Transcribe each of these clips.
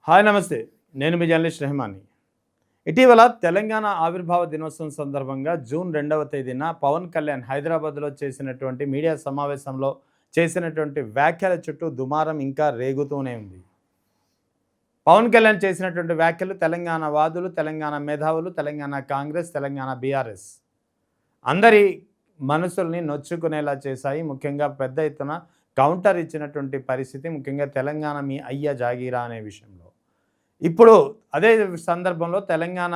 Hi నమస్తే. నేను మీ journalist రెహమాన్ని. ఇటీవల తెలంగాణ ఆవిర్భావ దినోత్సవం సందర్భంగా జూన్ 2వ తేదీన పవన్ కళ్యాణ్ హైదరాబాద్లో చేసినటువంటి మీడియా సమావేశంలో చేసినటువంటి వ్యాఖ్యల చుట్టూ దుమారం ఇంకా రేగుతూనే ఉంది. పవన్ కళ్యాణ్ చేసినటువంటి వ్యాఖ్యలు తెలంగాణ వాదులు, తెలంగాణ మేధావులు, తెలంగాణ కాంగ్రెస్, తెలంగాణ బీఆర్ఎస్ అందరి మనసుల్ని నొచ్చుకునేలా చేశాయి. ముఖ్యంగా పెద్ద ఎత్తున కౌంటర్ ఇచ్చినటువంటి పరిస్థితి, ముఖ్యంగా తెలంగాణ మీ అయ్య జాగీరా అనే విషయంలో. ఇప్పుడు అదే సందర్భంలో తెలంగాణ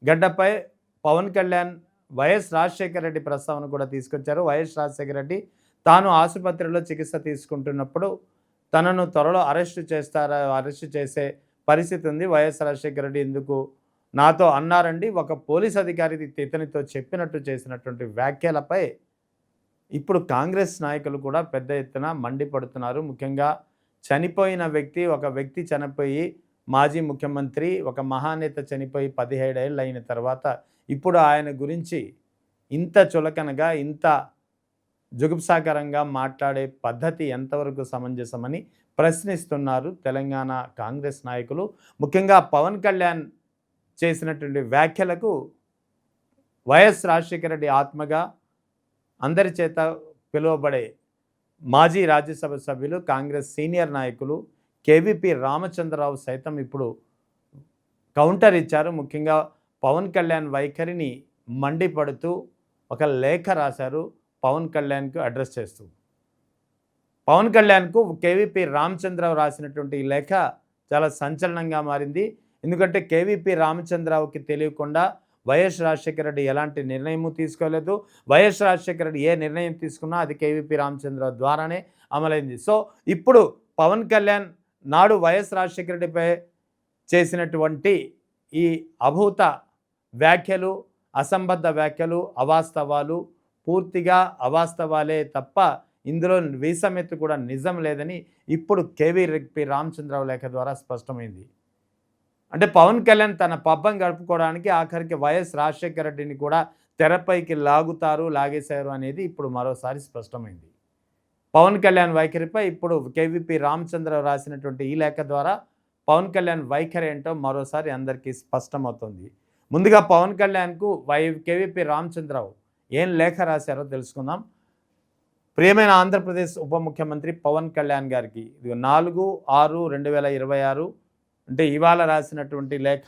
గడ్డపై పవన్ కళ్యాణ్ వైఎస్ రాజశేఖర రెడ్డి ప్రస్తావన కూడా తీసుకొచ్చారు. వైఎస్ రాజశేఖర రెడ్డి తాను ఆసుపత్రిలో చికిత్స తీసుకుంటున్నప్పుడు తనను త్వరలో అరెస్టు చేసే పరిస్థితి ఉంది. వైఎస్ రాజశేఖర రెడ్డి ఎందుకు నాతో అన్నారండి, ఒక పోలీస్ అధికారి ఇతనితో చెప్పినట్టు చేసినటువంటి వ్యాఖ్యలపై ఇప్పుడు కాంగ్రెస్ నాయకులు కూడా పెద్ద ఎత్తున మండిపడుతున్నారు. ముఖ్యంగా చనిపోయిన వ్యక్తి, ఒక వ్యక్తి చనిపోయి, మాజీ ముఖ్యమంత్రి, ఒక మహానేత చనిపోయి 17 ఏళ్ళు అయిన తర్వాత ఇప్పుడు ఆయన గురించి ఇంత చులకనగా, ఇంత జుగుప్సాకరంగా మాట్లాడే పద్ధతి ఎంతవరకు సమంజసమని ప్రశ్నిస్తున్నారు తెలంగాణ కాంగ్రెస్ నాయకులు. ముఖ్యంగా పవన్ కళ్యాణ్ చేసినటువంటి వ్యాఖ్యలకు వైఎస్ రాజశేఖర రెడ్డి ఆత్మగా అందరి చేత పిలువబడే మాజీ రాజ్యసభ సభ్యులు, కాంగ్రెస్ సీనియర్ నాయకులు కేవీపీ రామచంద్రరావు సైతం ఇప్పుడు కౌంటర్ ఇచ్చారు. ముఖ్యంగా పవన్ కళ్యాణ్ వైఖరిని మండిపడుతూ ఒక లేఖ రాశారు పవన్ కళ్యాణ్కు అడ్రస్ చేస్తూ. పవన్ కళ్యాణ్కు కేవీపీ రామచంద్రరావు రాసినటువంటి ఈ లేఖ చాలా సంచలనంగా మారింది. ఎందుకంటే కేవీపీ రామచంద్రరావుకి తెలియకుండా వైఎస్ రాజశేఖర రెడ్డి ఎలాంటి నిర్ణయము తీసుకోలేదు. వైఎస్ రాజశేఖర రెడ్డి ఏ నిర్ణయం తీసుకున్నా అది కేవీపీ రామచంద్రరావు ద్వారానే అమలైంది. సో ఇప్పుడు పవన్ కళ్యాణ్ నాడు వైఎస్ రాజశేఖర రెడ్డిపై చేసినటువంటి ఈ అభూత వ్యాఖ్యలు, అసంబద్ధ వ్యాఖ్యలు, అవాస్తవాలు, పూర్తిగా అవాస్తవాలే తప్ప ఇందులో వీసమెత్తు కూడా నిజం లేదని ఇప్పుడు కేవీపీ రామచంద్రరావు లేఖ ద్వారా స్పష్టమైంది. అంటే పవన్ కళ్యాణ్ తన పబ్బం గడుపుకోవడానికి ఆఖరికి వైఎస్ రాజశేఖర రెడ్డిని కూడా తెరపైకి లాగేశారు అనేది ఇప్పుడు మరోసారి స్పష్టమైంది. పవన్ కళ్యాణ్ వైఖరిపై ఇప్పుడు కేవీపీ రామచంద్రరావు రాసినటువంటి ఈ లేఖ ద్వారా పవన్ కళ్యాణ్ వైఖరి ఏంటో మరోసారి అందరికీ స్పష్టమవుతుంది. ముందుగా పవన్ కళ్యాణ్కు కేవీపీ రామచంద్రరావు ఏం లేఖ రాశారో తెలుసుకుందాం. ప్రియమైన ఆంధ్రప్రదేశ్ ఉప ముఖ్యమంత్రి పవన్ కళ్యాణ్ గారికి ఇది 4/6/2026 అంటే ఇవాళ రాసినటువంటి లేఖ.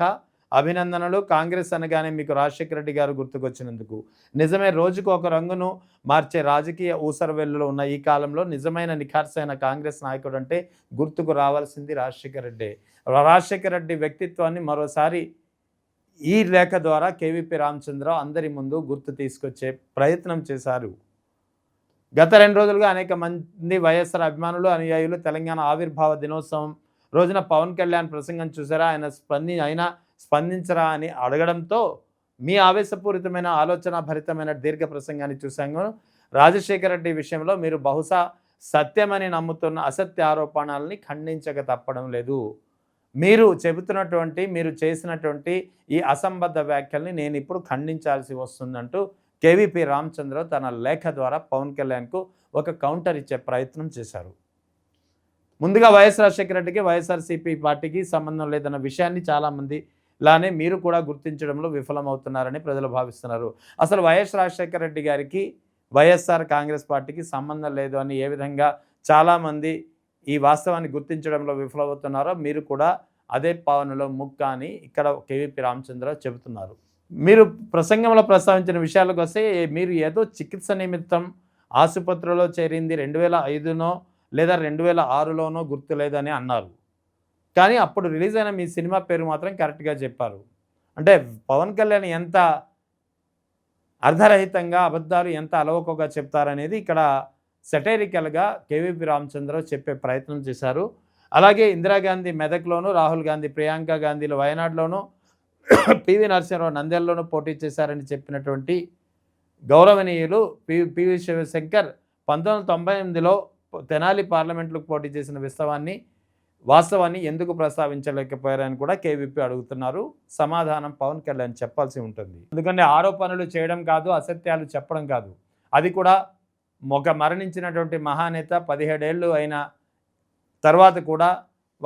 అభినందనలు. కాంగ్రెస్ అనగానే మీకు రాజశేఖర రెడ్డి గారు గుర్తుకొచ్చినందుకు. నిజమే, రోజుకు ఒక రంగును మార్చే రాజకీయ ఊసరవెల్లులో ఉన్న ఈ కాలంలో నిజమైన నిఖార్సైన కాంగ్రెస్ నాయకుడు అంటే గుర్తుకు రావాల్సింది రాజశేఖర రెడ్డి. రాజశేఖర రెడ్డి వ్యక్తిత్వాన్ని మరోసారి ఈ లేఖ ద్వారా కేవీపీ రామచంద్రరావు అందరి ముందు గుర్తు తీసుకొచ్చే ప్రయత్నం చేశారు. గత 2 రోజులుగా అనేక మంది వైఎస్ఆర్ అభిమానులు, అనుయాయులు తెలంగాణ ఆవిర్భావ దినోత్సవం రోజున పవన్ కళ్యాణ్ ప్రసంగం చూసారా, ఆయన స్పందించరా అని అడగడంతో మీ ఆవేశపూరితమైన ఆలోచన భరితమైన దీర్ఘ ప్రసంగాన్ని చూసాము. రాజశేఖర రెడ్డి విషయంలో మీరు బహుశా సత్యమని నమ్ముతున్న అసత్య ఆరోపణల్ని ఖండించక తప్పడం లేదు. మీరు చేసినటువంటి ఈ అసంబద్ధ వ్యాఖ్యల్ని నేను ఇప్పుడు ఖండించాల్సి వస్తుందంటూ కేవీపీ రామచంద్రరావు తన లేఖ ద్వారా పవన్ కళ్యాణ్కు ఒక కౌంటర్ ఇచ్చే ప్రయత్నం చేశారు. ముందుగా వైఎస్ రాజశేఖర రెడ్డికి, వైఎస్ఆర్సీపీ పార్టీకి సంబంధం లేదన్న విషయాన్ని చాలామంది ఇలానే మీరు కూడా గుర్తించడంలో విఫలమవుతున్నారని ప్రజలు భావిస్తున్నారు. అసలు వైఎస్ రాజశేఖర రెడ్డి గారికి వైఎస్ఆర్ కాంగ్రెస్ పార్టీకి సంబంధం లేదు అని ఏ విధంగా చాలామంది ఈ వాస్తవాన్ని గుర్తించడంలో విఫలమవుతున్నారో మీరు కూడా అదే పావనలో ముక్క అని ఇక్కడ కేవీపీ రామచంద్రరావు చెబుతున్నారు. మీరు ప్రసంగంలో ప్రస్తావించిన విషయాలకు వస్తే మీరు ఏదో చికిత్స నిమిత్తం ఆసుపత్రిలో చేరింది 2005నో లేదా 2006లోనో గుర్తులేదని అన్నారు. కానీ అప్పుడు రిలీజ్ అయిన మీ సినిమా పేరు మాత్రం కరెక్ట్గా చెప్పారు. అంటే పవన్ కళ్యాణ్ ఎంత అర్ధరహితంగా అబద్ధాలు ఎంత అలవోకగా చెప్తారనేది ఇక్కడ సెటైరికల్గా కేవీపీ రామచంద్రరావు చెప్పే ప్రయత్నం చేశారు. అలాగే ఇందిరాగాంధీ మెదక్లోను, రాహుల్ గాంధీ ప్రియాంక గాంధీలు వయనాడులోను, పివి నరసింహరావు నంద్యాలలోనూ పోటీ చేశారని చెప్పినటువంటి గౌరవనీయులు పివి శివశంకర్ 1998లో తెనాలి పార్లమెంట్లకు పోటీ చేసిన వాస్తవాన్ని ఎందుకు ప్రస్తావించలేకపోయారని కూడా కేవీపీ అడుగుతున్నారు. సమాధానం పవన్ కళ్యాణ్ చెప్పాల్సి ఉంటుంది. ఎందుకంటే ఆరోపణలు చేయడం కాదు, అసత్యాలు చెప్పడం కాదు. అది కూడా ఒక మరణించినటువంటి మహానేత 17 ఏళ్ళు అయిన తర్వాత కూడా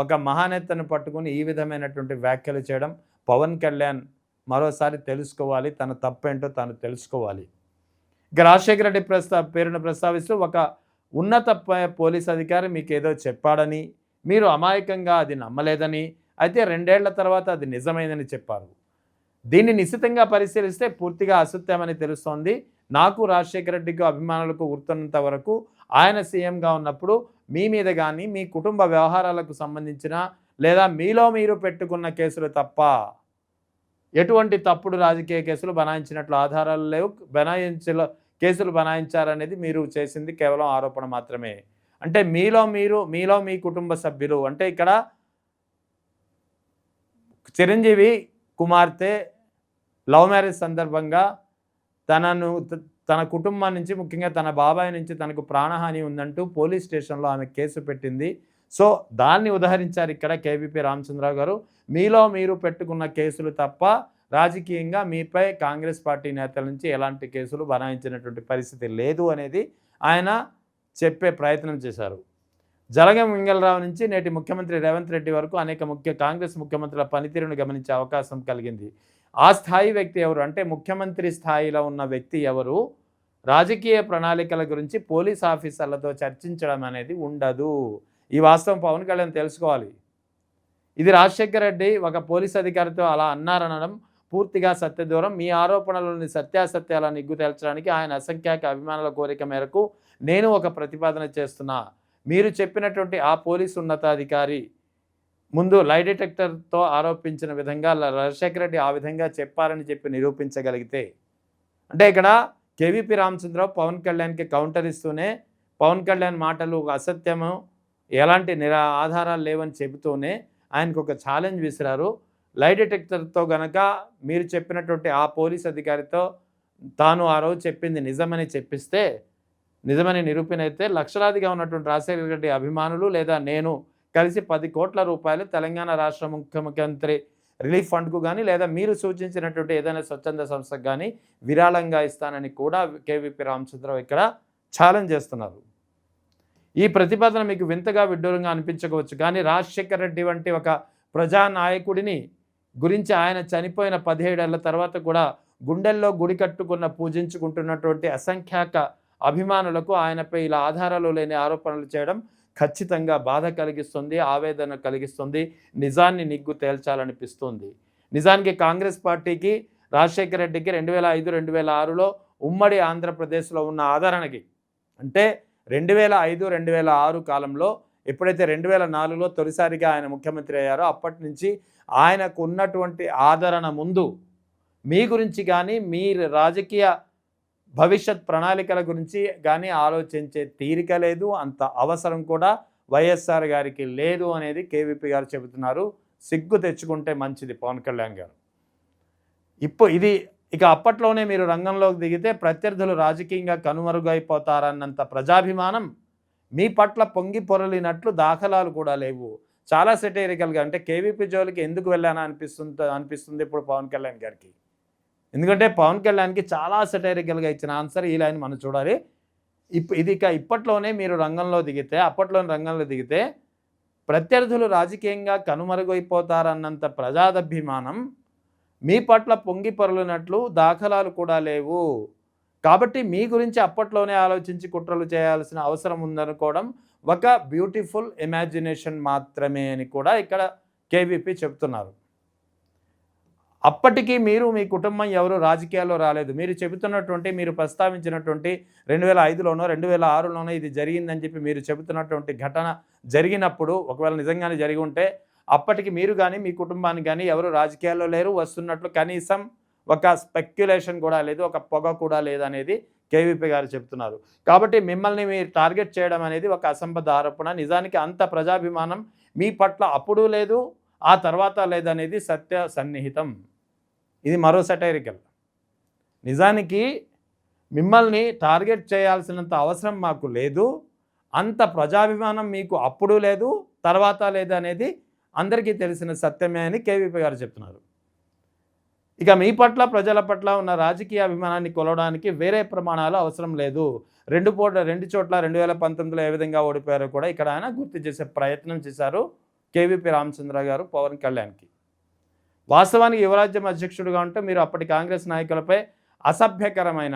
ఒక మహానేతను పట్టుకుని ఈ విధమైనటువంటి వ్యాఖ్యలు చేయడం పవన్ కళ్యాణ్ మరోసారి తెలుసుకోవాలి, తన తప్పేంటో తాను తెలుసుకోవాలి. ఇక రాజశేఖర రెడ్డి పేరును ప్రస్తావిస్తూ ఒక ఉన్నత పోలీస్ అధికారి మీకు ఏదో చెప్పాడని, మీరు అమాయకంగా అది నమ్మలేదని, అయితే 2 ఏళ్ల తర్వాత అది నిజమైందని చెప్పారు. దీన్ని నిశితంగా పరిశీలిస్తే పూర్తిగా అసత్యమని తెలుస్తోంది. నాకు రాజశేఖర రెడ్డికి అభిమానులకు గుర్తున్నంత వరకు ఆయన సీఎంగా ఉన్నప్పుడు మీ మీద కానీ, మీ కుటుంబ వ్యవహారాలకు సంబంధించిన లేదా మీలో మీరు పెట్టుకున్న కేసులు తప్ప ఎటువంటి తప్పుడు రాజకీయ కేసులు బనాయించినట్లు ఆధారాలు లేవు. కేసులు బనాయించారనేది మీరు చేసింది కేవలం ఆరోపణ మాత్రమే. అంటే మీలో మీ కుటుంబ సభ్యులు, అంటే ఇక్కడ చిరంజీవి కుమార్తె లవ్ మ్యారేజ్ సందర్భంగా తన కుటుంబం నుంచి, ముఖ్యంగా తన బాబాయ్ నుంచి తనకు ప్రాణహాని ఉందంటూ పోలీస్ స్టేషన్లో ఆమె కేసు పెట్టింది. సో దాన్ని ఉదహరించారు ఇక్కడ కేవీపీ రామచంద్రరావు గారు. మీలో మీరు పెట్టుకున్న కేసులు తప్ప రాజకీయంగా మీపై కాంగ్రెస్ పార్టీ నేతల నుంచి ఎలాంటి కేసులు బనాయించినటువంటి పరిస్థితి లేదు అనేది ఆయన చెప్పే ప్రయత్నం చేశారు. జలగం వెంగళరావు నుంచి నేటి ముఖ్యమంత్రి రేవంత్ రెడ్డి వరకు అనేక కాంగ్రెస్ ముఖ్యమంత్రుల పనితీరును గమనించే అవకాశం కలిగింది. ఆ స్థాయి వ్యక్తి ఎవరు అంటే ముఖ్యమంత్రి స్థాయిలో ఉన్న వ్యక్తి ఎవరు, రాజకీయ ప్రణాళికల గురించి పోలీస్ ఆఫీసర్లతో చర్చించడం అనేది ఉండదు. ఈ వాస్తవం పవన్ కళ్యాణ్ తెలుసుకోవాలి. ఇది రాజశేఖర రెడ్డి ఒక పోలీస్ అధికారితో అలా అన్నారనడం పూర్తిగా సత్యదూరం. మీ ఆరోపణలోని సత్యాసత్యాలను నిగ్గు తేల్చడానికి ఆయన అసంఖ్యాక అభిమానుల కోరిక మేరకు నేను ఒక ప్రతిపాదన చేస్తున్నా. మీరు చెప్పినటువంటి ఆ పోలీసు ఉన్నతాధికారి ముందు లై డిటెక్టర్తో ఆరోపించిన విధంగా రాజశేఖర రెడ్డి ఆ విధంగా చెప్పారని చెప్పి నిరూపించగలిగితే, అంటే ఇక్కడ కేవీపీ రామచంద్రరావు పవన్ కళ్యాణ్కి కౌంటర్ ఇస్తూనే పవన్ కళ్యాణ్ మాటలు అసత్యము, ఎలాంటి ఆధారాలు లేవని చెబుతూనే ఆయనకు ఒక ఛాలెంజ్ విసిరారు. లై డిటెక్టర్తో గనక మీరు చెప్పినటువంటి ఆ పోలీస్ అధికారితో తాను ఆ రోజు చెప్పింది నిజమని చెప్పిస్తే, నిజమని నిరూపణ అయితే లక్షలాదిగా ఉన్నటువంటి రాజశేఖర రెడ్డి అభిమానులు లేదా నేను కలిసి 10 కోట్ల రూపాయలు తెలంగాణ రాష్ట్ర ముఖ్యమంత్రి రిలీఫ్ ఫండ్కు కానీ లేదా మీరు సూచించినటువంటి ఏదైనా స్వచ్ఛంద సంస్థకు కానీ విరాళంగా ఇస్తానని కూడా కేవీపీ రామచంద్రరావు ఇక్కడ ఛాలెంజ్ చేస్తున్నారు. ఈ ప్రతిపాదన మీకు వింతగా విడ్డూరంగా అనిపించవచ్చు, కానీ రాజశేఖర రెడ్డి వంటి ఒక ప్రజానాయకుడిని గురించి ఆయన చనిపోయిన 17 ఏళ్ల తర్వాత కూడా గుండెల్లో గుడి కట్టుకున్న పూజించుకుంటున్నటువంటి అసంఖ్యాక అభిమానులకు ఆయనపై ఇలా ఆధారాలు లేని ఆరోపణలు చేయడం ఖచ్చితంగా బాధ కలిగిస్తుంది, ఆవేదన కలిగిస్తుంది, నిజాన్ని నిగ్గు తేల్చాలనిపిస్తుంది. నిజానికి కాంగ్రెస్ పార్టీకి రాజశేఖర రెడ్డికి 2005-2006లో ఉమ్మడి ఆంధ్రప్రదేశ్లో ఉన్న ఆదరణకి, అంటే 2005-2006 కాలంలో ఎప్పుడైతే 2004లో తొలిసారిగా ఆయన ముఖ్యమంత్రి అయ్యారో అప్పటి నుంచి ఆయనకు ఉన్నటువంటి ఆదరణ ముందు మీ గురించి కానీ మీ రాజకీయ భవిష్యత్ ప్రణాళికల గురించి కానీ ఆలోచించే తీరిక లేదు, అంత అవసరం కూడా వైఎస్ఆర్ గారికి లేదు అనేది కేవీపీ గారు చెబుతున్నారు. సిగ్గు తెచ్చుకుంటే మంచిది పవన్ కళ్యాణ్ గారు. ఇది ఇక అప్పట్లోనే మీరు రంగంలోకి దిగితే ప్రత్యర్థులు రాజకీయంగా కనుమరుగైపోతారన్నంత ప్రజాభిమానం మీ పట్ల పొంగి పొరలినట్లు దాఖలాలు కూడా లేవు. చాలా సెటైరికల్గా, అంటే కేవీపీ జోలికి ఎందుకు వెళ్ళానా అనిపిస్తుంది ఇప్పుడు పవన్ కళ్యాణ్ గారికి. ఎందుకంటే పవన్ కళ్యాణ్కి చాలా సెటైరికల్గా ఇచ్చిన ఆన్సర్ ఈ లైన్ మనం చూడాలి. ఇప్పట్లోనే మీరు రంగంలో దిగితే ప్రత్యర్థులు రాజకీయంగా కనుమరుగైపోతారన్నంత ప్రజాదభిమానం మీ పట్ల పొంగి పొరలినట్లు దాఖలాలు కూడా లేవు. కాబట్టి మీ గురించి అప్పట్లోనే ఆలోచించి కుట్రలు చేయాల్సిన అవసరం ఉందనుకోవడం ఒక బ్యూటిఫుల్ ఇమాజినేషన్ మాత్రమే అని కూడా ఇక్కడ కేవీపీ చెప్తున్నారు. అప్పటికి మీరు మీ కుటుంబం ఎవరు రాజకీయాల్లో రాలేదు. మీరు ప్రస్తావించినటువంటి 2005లోనో 2006లోనో ఇది జరిగిందని చెప్పి మీరు చెబుతున్నటువంటి ఘటన జరిగినప్పుడు ఒకవేళ నిజంగానే జరిగి ఉంటే అప్పటికి మీరు కానీ మీ కుటుంబాన్ని కానీ ఎవరు రాజకీయాల్లో లేరు, వస్తున్నట్లు కనీసం ఒక స్పెక్యులేషన్ కూడా లేదు, ఒక పొగ కూడా లేదనేది కేవీపీ గారు చెప్తున్నారు. కాబట్టి మిమ్మల్ని మీరు టార్గెట్ చేయడం అనేది ఒక అసంబద్ధ ఆరోపణ. నిజానికి అంత ప్రజాభిమానం మీ పట్ల అప్పుడు లేదు, ఆ తర్వాత లేదనేది సత్య సన్నిహితం. ఇది మరో సెటైరికల్. నిజానికి మిమ్మల్ని టార్గెట్ చేయాల్సినంత అవసరం మాకు లేదు, అంత ప్రజాభిమానం మీకు అప్పుడు లేదు, తర్వాత లేదు అనేది అందరికీ తెలిసిన సత్యమే అని కేవీపీ గారు చెప్తున్నారు. ఇక మీ పట్ల ప్రజల పట్ల ఉన్న రాజకీయ అభిమానాన్ని కొలవడానికి వేరే ప్రమాణాలు అవసరం లేదు. రెండు చోట్ల 2019లో ఏ విధంగా ఓడిపోయారో కూడా ఇక్కడ ఆయన గుర్తు చేసే ప్రయత్నం చేశారు కేవీపీ రామచంద్రరావు గారు పవన్ కళ్యాణ్కి. వాస్తవానికి యువరాజ్యం అధ్యక్షుడిగా ఉంటే మీరు అప్పటి కాంగ్రెస్ నాయకులపై అసభ్యకరమైన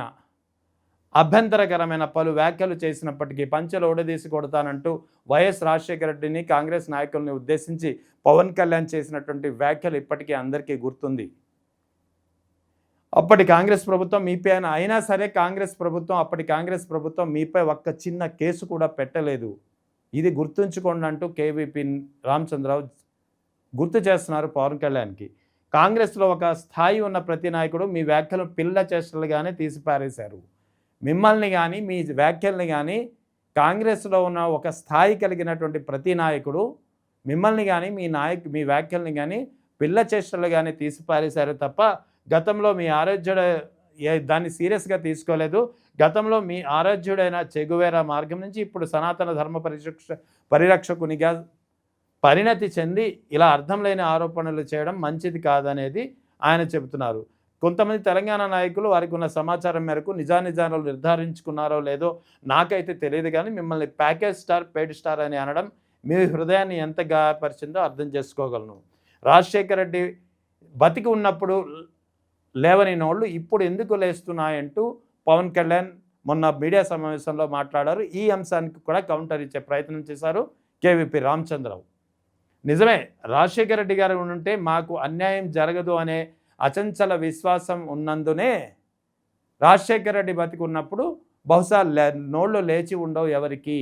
అభ్యంతరకరమైన పలు వ్యాఖ్యలు చేసినప్పటికీ పంచెలు ఊడదీసి కొడతానంటూ వైఎస్ రాజశేఖర రెడ్డిని కాంగ్రెస్ నాయకుల్ని ఉద్దేశించి పవన్ కళ్యాణ్ చేసినటువంటి వ్యాఖ్యలు ఇప్పటికీ అందరికీ గుర్తుంది. అప్పటి కాంగ్రెస్ ప్రభుత్వం మీపై అయినా సరే అప్పటి కాంగ్రెస్ ప్రభుత్వం మీపై ఒక్క చిన్న కేసు కూడా పెట్టలేదు. ఇది గుర్తుంచుకోండి అంటూ కేవీపీ రామచంద్రరావు గుర్తు చేస్తున్నారు పవన్ కళ్యాణ్కి. కాంగ్రెస్లో ఒక స్థాయి ఉన్న ప్రతి నాయకుడు మీ వ్యాఖ్యలు పిల్ల చేష్టలుగానే తీసిపారేశారు. మిమ్మల్ని కానీ మీ వ్యాఖ్యల్ని కానీ కాంగ్రెస్లో ఉన్న ఒక స్థాయి కలిగినటువంటి ప్రతి నాయకుడు మిమ్మల్ని కానీ మీ వ్యాఖ్యల్ని కానీ పిల్ల చేష్టలుగానే తీసిపారేశారు తప్ప గతంలో మీ ఆరాధ్యుడ దాన్ని సీరియస్గా తీసుకోలేదు. గతంలో మీ ఆరాధ్యుడైన చెగువేరా మార్గం నుంచి ఇప్పుడు సనాతన ధర్మ పరిరక్షకునిగా పరిణతి చెంది ఇలా అర్థం లేని ఆరోపణలు చేయడం మంచిది కాదనేది ఆయన చెబుతున్నారు. కొంతమంది తెలంగాణ నాయకులు వారికి ఉన్న సమాచారం మేరకు నిజానిజాలు నిర్ధారించుకున్నారో లేదో నాకైతే తెలియదు, కానీ మిమ్మల్ని ప్యాకేజ్ స్టార్ పెయిడ్ స్టార్ అని అనడం మీ హృదయాన్ని ఎంత గాయపరిచిందో అర్థం చేసుకోగలను. రాజశేఖర రెడ్డి బతికి ఉన్నప్పుడు లేవని నోళ్ళు ఇప్పుడు ఎందుకు లేస్తున్నాయంటూ పవన్ కళ్యాణ్ మొన్న మీడియా సమావేశంలో మాట్లాడారు. ఈ అంశానికి కూడా కౌంటర్ ఇచ్చే ప్రయత్నం చేశారు కేవీపీ రామచంద్రరావు. నిజమే, రాజశేఖర రెడ్డి గారు ఉంటే మాకు అన్యాయం జరగదు అనే అచంచల విశ్వాసం ఉన్నందునే రాజశేఖర రెడ్డి బతికి ఉన్నప్పుడు బహుశా నోళ్ళు లేచి ఉండవు ఎవరికి.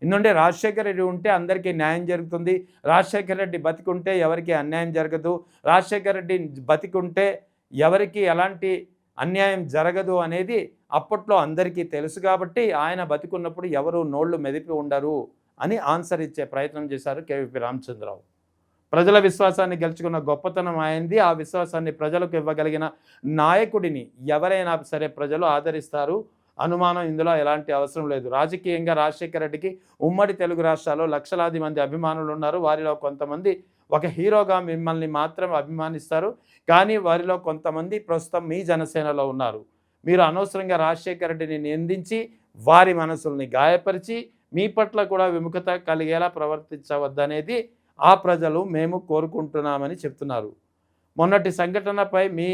ఎందుకంటే రాజశేఖర రెడ్డి ఉంటే అందరికీ న్యాయం జరుగుతుంది, రాజశేఖర రెడ్డి బతికుంటే ఎవరికి అన్యాయం జరగదు, రాజశేఖర రెడ్డి బతికుంటే ఎవరికి ఎలాంటి అన్యాయం జరగదు అనేది అప్పట్లో అందరికీ తెలుసు. కాబట్టి ఆయన బతికున్నప్పుడు ఎవరు నోళ్ళు మెదిపి ఉండరు అని ఆన్సర్ ఇచ్చే ప్రయత్నం చేశారు కేవీపీ రామచంద్రరావు. ప్రజల విశ్వాసాన్ని గెలుచుకున్న గొప్పతనం అయింది. ఆ విశ్వాసాన్ని ప్రజలకు ఇవ్వగలిగిన నాయకుడిని ఎవరైనా సరే ప్రజలు ఆదరిస్తారు, అనుమానం ఇందులో ఎలాంటి అవసరం లేదు. రాజకీయంగా రాజశేఖర రెడ్డికి ఉమ్మడి తెలుగు రాష్ట్రాల్లో లక్షలాది మంది అభిమానులు ఉన్నారు. వారిలో కొంతమంది ఒక హీరోగా మిమ్మల్ని మాత్రం అభిమానిస్తారు, కానీ వారిలో కొంతమంది ప్రస్తుతం మీ జనసేనలో ఉన్నారు. మీరు అనవసరంగా రాజశేఖర రెడ్డిని నిందించి వారి మనసుల్ని గాయపరిచి మీ పట్ల కూడా విముఖత కలిగేలా ప్రవర్తించవద్దనేది ఆ ప్రజలు మేము కోరుకుంటున్నామని చెప్తున్నారు. మొన్నటి సంఘటనపై మీ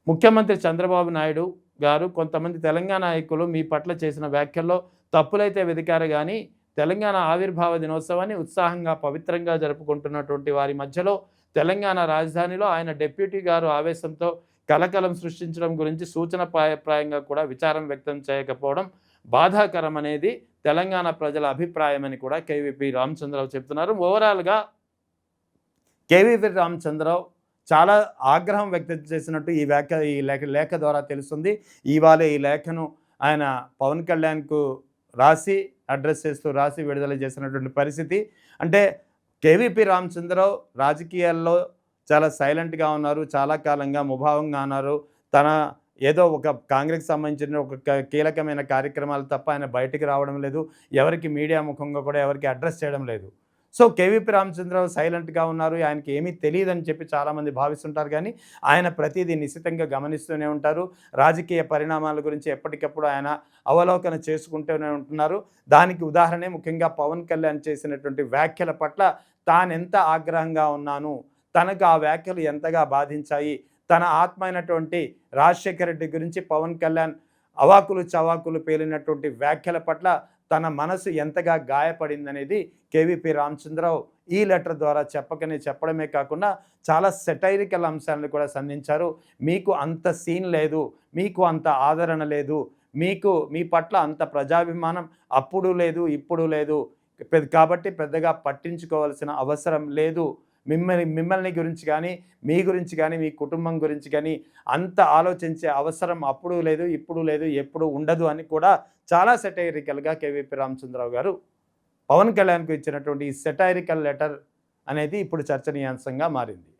ముఖ్యమంత్రి చంద్రబాబు నాయుడు గారు కొంతమంది తెలంగాణ నాయకులు మీ పట్ల చేసిన వ్యాఖ్యల్లో తప్పులైతే వెదికారు, కానీ తెలంగాణ ఆవిర్భావ దినోత్సవాన్ని ఉత్సాహంగా పవిత్రంగా జరుపుకుంటున్నటువంటి వారి మధ్యలో తెలంగాణ రాజధానిలో ఆయన డిప్యూటీ గారు ఆవేశంతో కలకలం సృష్టించడం గురించి సూచనప్రాయంగా కూడా విచారం వ్యక్తం చేయకపోవడం బాధాకరం అనేది తెలంగాణ ప్రజల అభిప్రాయమని కూడా కేవీపీ రామచంద్రరావు చెప్తున్నారు. ఓవరాల్గా కేవీపీ రామచంద్రరావు చాలా ఆగ్రహం వ్యక్తం చేసినట్టు ఈ లేఖ ద్వారా తెలుస్తుంది. ఇవాళ ఈ లేఖను ఆయన పవన్ కళ్యాణ్కు రాసి అడ్రస్ చేస్తూ రాసి విడుదల చేసినటువంటి పరిస్థితి. అంటే కేవీపీ రామచంద్రరావు రాజకీయాల్లో చాలా సైలెంట్గా ఉన్నారు, చాలా కాలంగా ముభావంగా ఉన్నారు. తన ఏదో ఒక కాంగ్రెస్కి సంబంధించిన ఒక కీలకమైన కార్యక్రమాలు తప్ప ఆయన బయటికి రావడం లేదు, ఎవరికి మీడియా ముఖంగా కూడా ఎవరికి అడ్రస్ చేయడం లేదు. సో కేవీపీ రామచంద్రరావు సైలెంట్గా ఉన్నారు, ఆయనకి ఏమీ తెలియదని చెప్పి చాలామంది భావిస్తుంటారు, కానీ ఆయన ప్రతిదీ నిశితంగా గమనిస్తూనే ఉంటారు. రాజకీయ పరిణామాల గురించి ఎప్పటికప్పుడు ఆయన అవలోకన చేసుకుంటూనే ఉంటున్నారు. దానికి ఉదాహరణే ముఖ్యంగా పవన్ కళ్యాణ్ చేసినటువంటి వ్యాఖ్యల పట్ల తానెంత ఆగ్రహంగా ఉన్నాను, తనకు ఆ వ్యాఖ్యలు ఎంతగా బాధించాయి, తన ఆత్మ అయినటువంటి రాజశేఖర రెడ్డి గురించి పవన్ కళ్యాణ్ అవాకులు చవాకులు పేలినటువంటి వ్యాఖ్యల పట్ల తన మనసు ఎంతగా గాయపడిందనేది కేవీపీ రామచంద్రరావు ఈ లెటర్ ద్వారా చెప్పడమే కాకుండా చాలా సెటైరికల్ అంశాలను కూడా సంధించారు. మీకు అంత సీన్ లేదు, మీకు అంత ఆదరణ లేదు, మీ పట్ల అంత ప్రజాభిమానం అప్పుడు లేదు ఇప్పుడు లేదు, కాబట్టి పెద్దగా పట్టించుకోవాల్సిన అవసరం లేదు, మిమ్మల్ని గురించి కానీ మీ గురించి కానీ మీ కుటుంబం గురించి కానీ అంత ఆలోచించే అవసరం అప్పుడు లేదు ఇప్పుడు లేదు ఎప్పుడు ఉండదు అని కూడా చాలా సెటైరికల్గా కేవీపీ రామచంద్రరావు గారు పవన్ కళ్యాణ్కు ఇచ్చినటువంటి ఈ సెటైరికల్ లెటర్ అనేది ఇప్పుడు చర్చనీయాంశంగా మారింది.